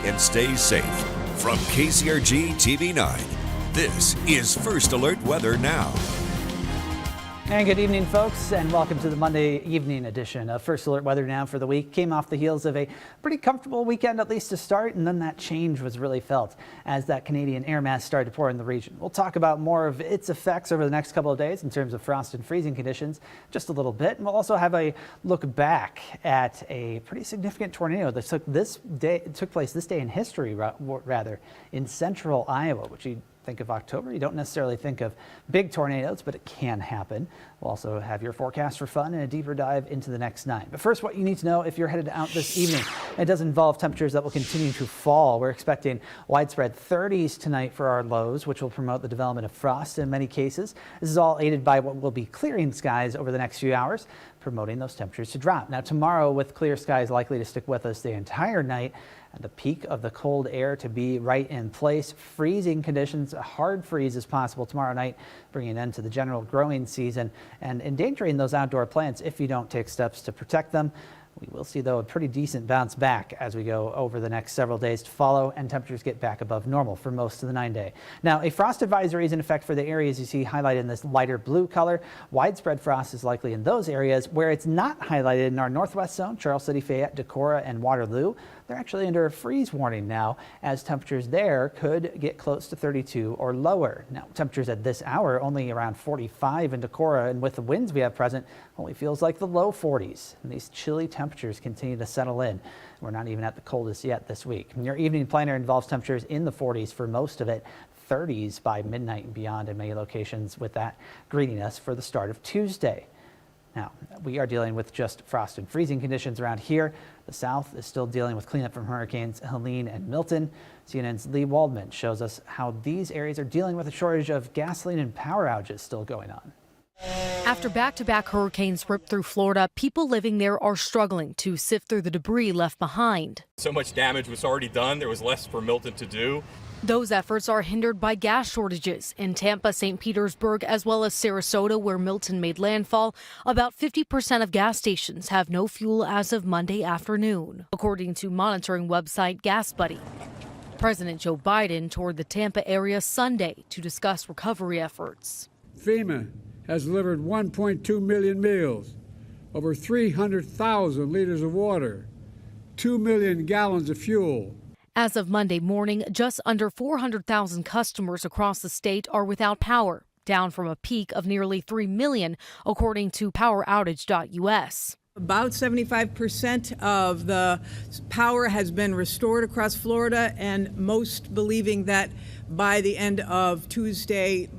and stay safe. From KCRG TV 9, this is First Alert Weather Now. And good evening, folks, and welcome to the Monday evening edition of First Alert Weather Now for the week. Came off the heels of a pretty comfortable weekend, at least to start, and then that change was really felt as that Canadian air mass started to pour in the region. We'll talk about more of its effects over the next couple of days in terms of frost and freezing conditions just a little bit. And we'll also have a look back at a pretty significant tornado that took place this day in history, rather, in central Iowa, which you think of October. You don't necessarily think of big tornadoes, but it can happen. We'll also have your forecast for fun and a deeper dive into the next night. But first, what you need to know if you're headed out this evening, it does involve temperatures that will continue to fall. We're expecting widespread 30s tonight for our lows, which will promote the development of frost in many cases. This is all aided by what will be clearing skies over the next few hours, promoting those temperatures to drop. Now, tomorrow, with clear skies likely to stick with us the entire night, and the peak of the cold air to be right in place. Freezing conditions, a hard freeze is possible tomorrow night, bringing an end to the general growing season and endangering those outdoor plants if you don't take steps to protect them. We will see, though, a pretty decent bounce back as we go over the next several days to follow, and temperatures get back above normal for most of the 9-day. Now, a frost advisory is in effect for the areas you see highlighted in this lighter blue color. Widespread frost is likely in those areas. Where it's not highlighted in our northwest zone, Charles City, Fayette, Decorah, and Waterloo, they're actually under a freeze warning now, as temperatures there could get close to 32 or lower. Now, temperatures at this hour only around 45 in Decorah, and with the winds we have present, only feels like the low 40s. And these chilly temperatures continue to settle in. We're not even at the coldest yet this week. Your evening planner involves temperatures in the 40s for most of it, 30s by midnight and beyond in many locations, with that greeting us for the start of Tuesday. Now, we are dealing with just frost and freezing conditions around here. The south is still dealing with cleanup from hurricanes Helene and Milton. CNN's Lee Waldman shows us how these areas are dealing with a shortage of gasoline and power outages still going on. After back-to-back hurricanes ripped through Florida, people living there are struggling to sift through the debris left behind. So much damage was already done. There was less for Milton to do. Those efforts are hindered by gas shortages in Tampa, St. Petersburg, as well as Sarasota, where Milton made landfall. About 50% of gas stations have no fuel as of Monday afternoon, according to monitoring website GasBuddy. President Joe Biden toured the Tampa area Sunday to discuss recovery efforts. FEMA has delivered 1.2 million meals, over 300,000 liters of water, 2 million gallons of fuel. As of Monday morning, just under 400,000 customers across the state are without power, down from a peak of nearly 3 million, according to PowerOutage.us. About 75% of the power has been restored across Florida, and most believing that by the end of Tuesday,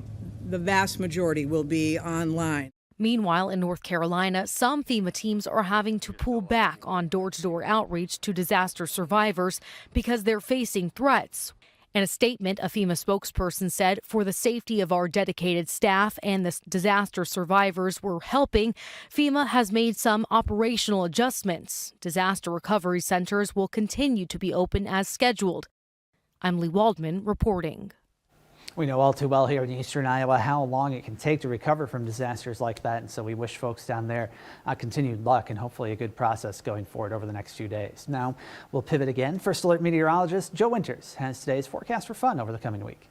the vast majority will be online. Meanwhile, in North Carolina, some FEMA teams are having to pull back on door-to-door outreach to disaster survivors because they're facing threats. In a statement, a FEMA spokesperson said, "For the safety of our dedicated staff and the disaster survivors we're helping, FEMA has made some operational adjustments. Disaster recovery centers will continue to be open as scheduled." I'm Lee Waldman reporting. We know all too well here in eastern Iowa how long it can take to recover from disasters like that, and so we wish folks down there continued luck and hopefully a good process going forward over the next few days. Now we'll pivot again. First Alert meteorologist Joe Winters has today's forecast for fun over the coming week.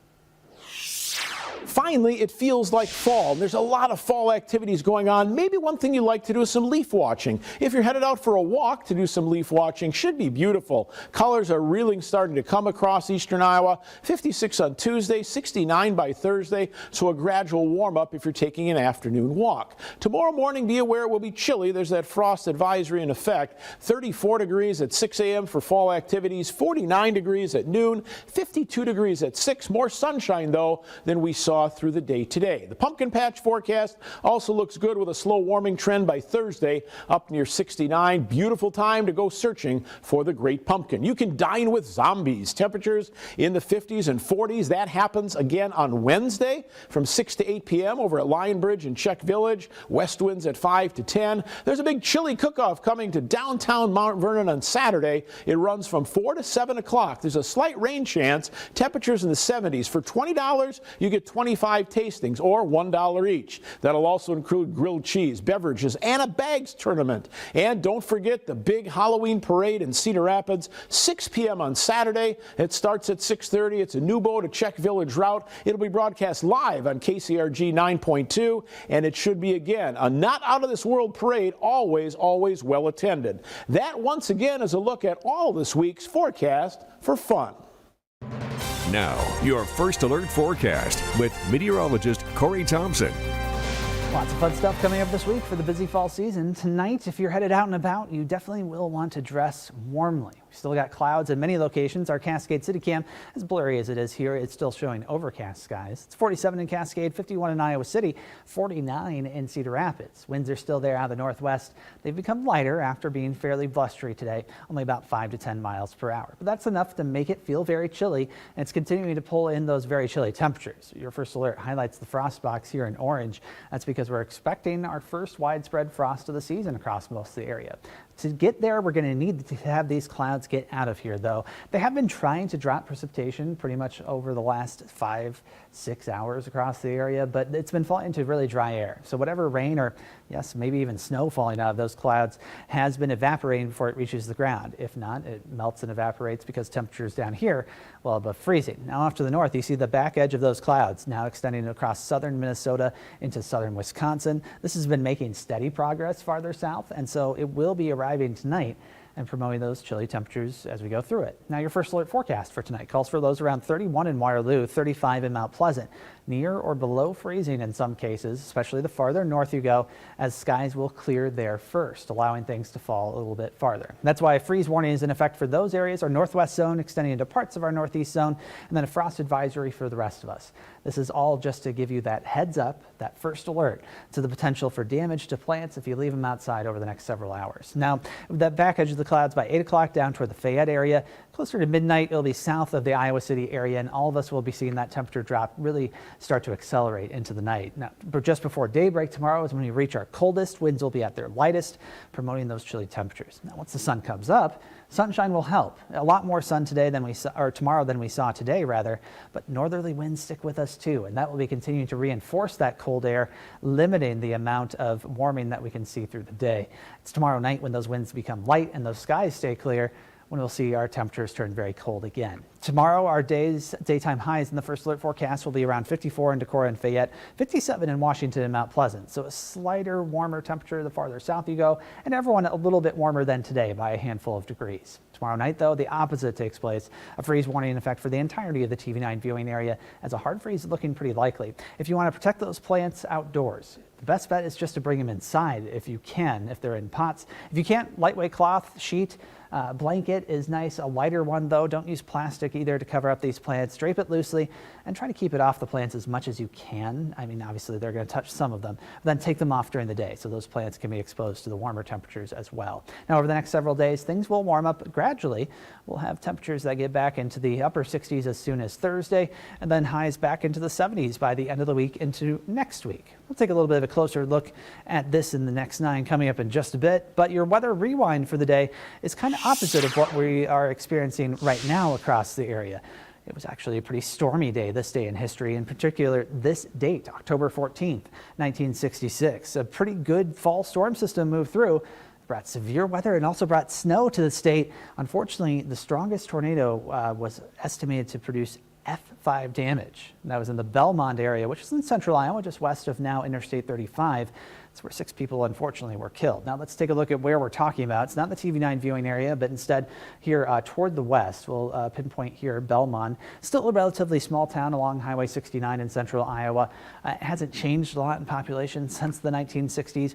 Finally, it feels like fall. There's a lot of fall activities going on. Maybe one thing you like to do is some leaf watching. If you're headed out for a walk to do some leaf watching, should be beautiful. Colors are really starting to come across eastern Iowa. 56 on Tuesday, 69 by Thursday, so a gradual warm up if you're taking an afternoon walk. Tomorrow morning, be aware it will be chilly. There's that frost advisory in effect. 34 degrees at 6 a.m. for fall activities, 49 degrees at noon, 52 degrees at 6. More sunshine, though, than we saw through the day today. The pumpkin patch forecast also looks good with a slow warming trend by Thursday, up near 69. Beautiful time to go searching for the great pumpkin. You can dine with zombies. Temperatures in the 50s and 40s. That happens again on Wednesday from 6 to 8 p.m. over at Lion Bridge in Czech Village. West winds at 5 to 10. There's a big chili cook-off coming to downtown Mount Vernon on Saturday. It runs from 4 to 7 o'clock. There's a slight rain chance. Temperatures in the 70s. For $20, you get 20 $25 tastings, or $1 each. That'll also include grilled cheese, beverages, and a bags tournament. And don't forget the big Halloween parade in Cedar Rapids, 6 p.m. on Saturday. It starts at 6:30. It's a new boat, a Czech Village route. It'll be broadcast live on KCRG 9.2, and it should be, again, a not out of this world parade, always well attended. That, once again, is a look at all this week's forecast for fun. Now, your First Alert forecast with meteorologist Corey Thompson. Lots of fun stuff coming up this week for the busy fall season. Tonight, if you're headed out and about, you definitely will want to dress warmly. We still got clouds in many locations. Our Cascade City Cam, as blurry as it is here, it's still showing overcast skies. It's 47 in Cascade, 51 in Iowa City, 49 in Cedar Rapids. Winds are still there out of the northwest. They've become lighter after being fairly blustery today, only about 5 to 10 miles per hour. But that's enough to make it feel very chilly, and it's continuing to pull in those very chilly temperatures. Your First Alert highlights the frost box here in orange. That's because we're expecting our first widespread frost of the season across most of the area. To get there, we're going to need to have these clouds get out of here, though. They have been trying to drop precipitation pretty much over the last 5-6 hours across the area, but it's been falling into really dry air. So whatever rain or, yes, maybe even snow falling out of those clouds has been evaporating before it reaches the ground. If not, it melts and evaporates because temperatures down here well above freezing. Now off to the north, you see the back edge of those clouds now extending across southern Minnesota into southern Wisconsin. This has been making steady progress farther south, and so it will be arriving tonight and promoting those chilly temperatures as we go through it. Now your First Alert forecast for tonight calls for lows around 31 in Waterloo, 35 in Mount Pleasant. Near or below freezing in some cases, especially the farther north you go, as skies will clear there first, allowing things to fall a little bit farther. That's why a freeze warning is in effect for those areas, our northwest zone extending into parts of our northeast zone, and then a frost advisory for the rest of us. This is all just to give you that heads up, that first alert to the potential for damage to plants if you leave them outside over the next several hours. Now, that back edge of the clouds by 8 o'clock down toward the Fayette area, closer to midnight, it'll be south of the Iowa City area, and all of us will be seeing that temperature drop really start to accelerate into the night. Now, just before daybreak tomorrow is when we reach our coldest. Winds will be at their lightest, promoting those chilly temperatures. Now, once the sun comes up, sunshine will help. A lot more sun today than we saw, or tomorrow than we saw today, rather. But northerly winds stick with us too, and that will be continuing to reinforce that cold air, limiting the amount of warming that we can see through the day. It's tomorrow night when those winds become light and those skies stay clear, when we'll see our temperatures turn very cold again. Tomorrow, our daytime highs in the First Alert forecast will be around 54 in Decorah and Fayette, 57 in Washington and Mount Pleasant. So a slighter, warmer temperature the farther south you go, and everyone a little bit warmer than today by a handful of degrees. Tomorrow night, though, the opposite takes place. A freeze warning in effect for the entirety of the TV9 viewing area, as a hard freeze is looking pretty likely. If you want to protect those plants outdoors, the best bet is just to bring them inside if you can, if they're in pots. If you can't, lightweight cloth, sheet, blanket is nice. A lighter one, though, don't use plastic either to cover up these plants. Drape it loosely and try to keep it off the plants as much as you can. I mean, obviously, they're going to touch some of them, but then take them off during the day so those plants can be exposed to the warmer temperatures as well. Now, over the next several days, things will warm up gradually. We'll have temperatures that get back into the upper 60s as soon as Thursday, and then highs back into the 70s by the end of the week into next week. We'll take a little bit of a closer look at this in the next 9 coming up in just a bit, but your weather rewind for the day is kind of opposite of what we are experiencing right now across the area. It was actually a pretty stormy day this day in history, in particular this date, October 14th, 1966. A pretty good fall storm system moved through, brought severe weather and also brought snow to the state. Unfortunately, the strongest tornado was estimated to produce F5 damage. And that was in the Belmont area, which is in central Iowa, just west of now Interstate 35. It's where 6 people, unfortunately, were killed. Now let's take a look at where we're talking about. It's not the TV9 viewing area, but instead here toward the west. We'll pinpoint here Belmont. Still a relatively small town along Highway 69 in central Iowa. It hasn't changed a lot in population since the 1960s,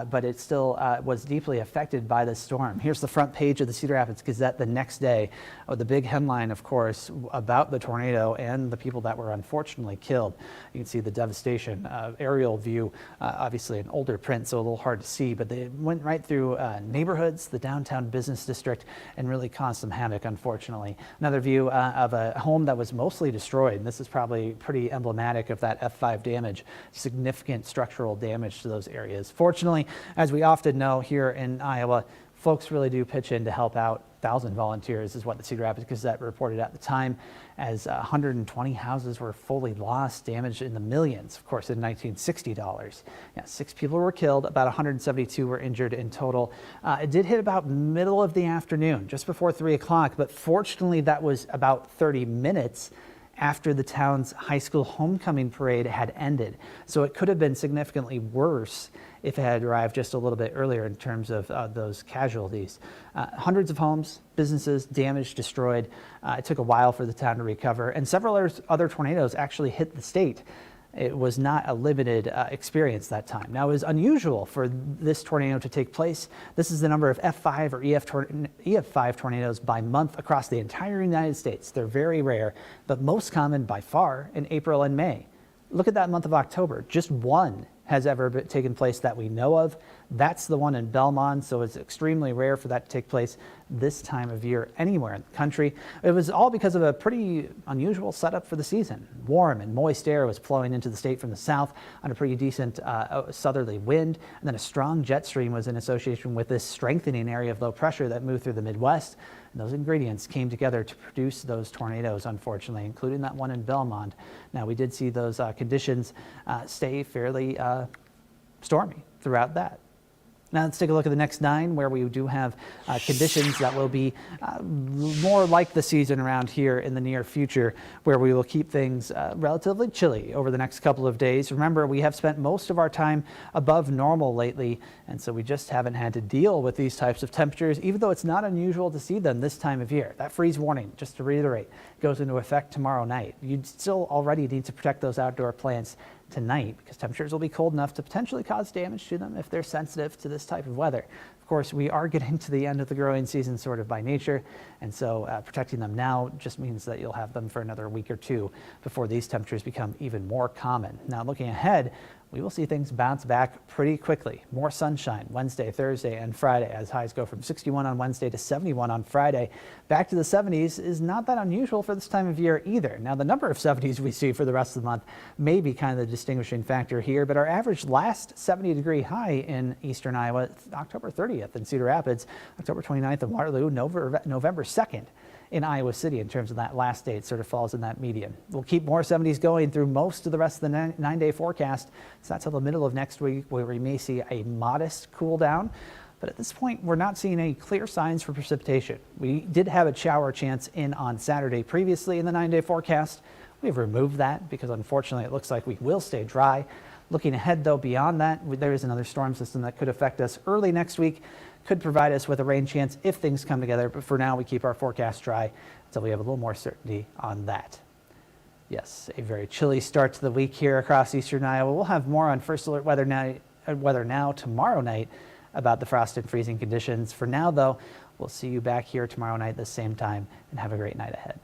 but it still was deeply affected by this storm. Here's the front page of the Cedar Rapids Gazette the next day. The big headline, of course, about the tornado and the people that were unfortunately killed. You can see the devastation. Aerial view, obviously an older print, so a little hard to see, but they went right through neighborhoods, the downtown business district, and really caused some havoc, unfortunately. Another view of a home that was mostly destroyed, and this is probably pretty emblematic of that F5 damage, significant structural damage to those areas. Fortunately, as we often know here in Iowa, folks really do pitch in to help out. 1,000 volunteers is what the Cedar Rapids Gazette reported at the time, as 120 houses were fully lost, damaged in the millions, of course, in 1960 dollars. Yeah, 6 people were killed, about 172 were injured in total. It did hit about middle of the afternoon, just before 3 o'clock, but fortunately that was about 30 minutes after the town's high school homecoming parade had ended. So it could have been significantly worse if it had arrived just a little bit earlier in terms of those casualties. Hundreds of homes, businesses damaged, destroyed. It took a while for the town to recover, and several other tornadoes actually hit the state. It was not a limited experience that time. Now, it was unusual for this tornado to take place. This is the number of F5 or EF5 tornadoes by month across the entire United States. They're very rare, but most common by far in April and May. Look at that month of October. Just one has ever taken place that we know of. That's the one in Belmont, so it's extremely rare for that to take place this time of year anywhere in the country. It was all because of a pretty unusual setup for the season. Warm and moist air was flowing into the state from the south on a pretty decent southerly wind, and then a strong jet stream was in association with this strengthening area of low pressure that moved through the Midwest. And those ingredients came together to produce those tornadoes, unfortunately, including that one in Belmont. Now, we did see those conditions stay fairly stormy throughout that. Now let's take a look at the next 9, where we do have conditions that will be more like the season around here in the near future, where we will keep things relatively chilly over the next couple of days. Remember, we have spent most of our time above normal lately, and so we just haven't had to deal with these types of temperatures, even though it's not unusual to see them this time of year. That freeze warning, just to reiterate, goes into effect tomorrow night. You still already need to protect those outdoor plants tonight, because temperatures will be cold enough to potentially cause damage to them if they're sensitive to this type of weather. Of course, we are getting to the end of the growing season sort of by nature, and so protecting them now just means that you'll have them for another week or 2 before these temperatures become even more common. Now, looking ahead, we will see things bounce back pretty quickly. More sunshine Wednesday, Thursday, and Friday, as highs go from 61 on Wednesday to 71 on Friday. Back to the 70s is not that unusual for this time of year either. Now, the number of 70s we see for the rest of the month may be kind of the distinguishing factor here, but our average last 70-degree high in eastern Iowa, October 30th in Cedar Rapids, October 29th in Waterloo, November 2nd. In Iowa City in terms of that last date, sort of falls in that median. We'll keep more 70s going through most of the rest of the 9-day forecast. So that's till the middle of next week, where we may see a modest cool down. But at this point, we're not seeing any clear signs for precipitation. We did have a shower chance in on Saturday previously in the 9-day forecast. We've removed that because unfortunately it looks like we will stay dry. Looking ahead though, beyond that, there is another storm system that could affect us early next week. Could provide us with a rain chance if things come together, but for now we keep our forecast dry until we have a little more certainty on that. Yes, a very chilly start to the week here across eastern Iowa. We'll have more on First Alert Weather Now tomorrow night about the frost and freezing conditions. For now though, we'll see you back here tomorrow night at the same time, and have a great night ahead.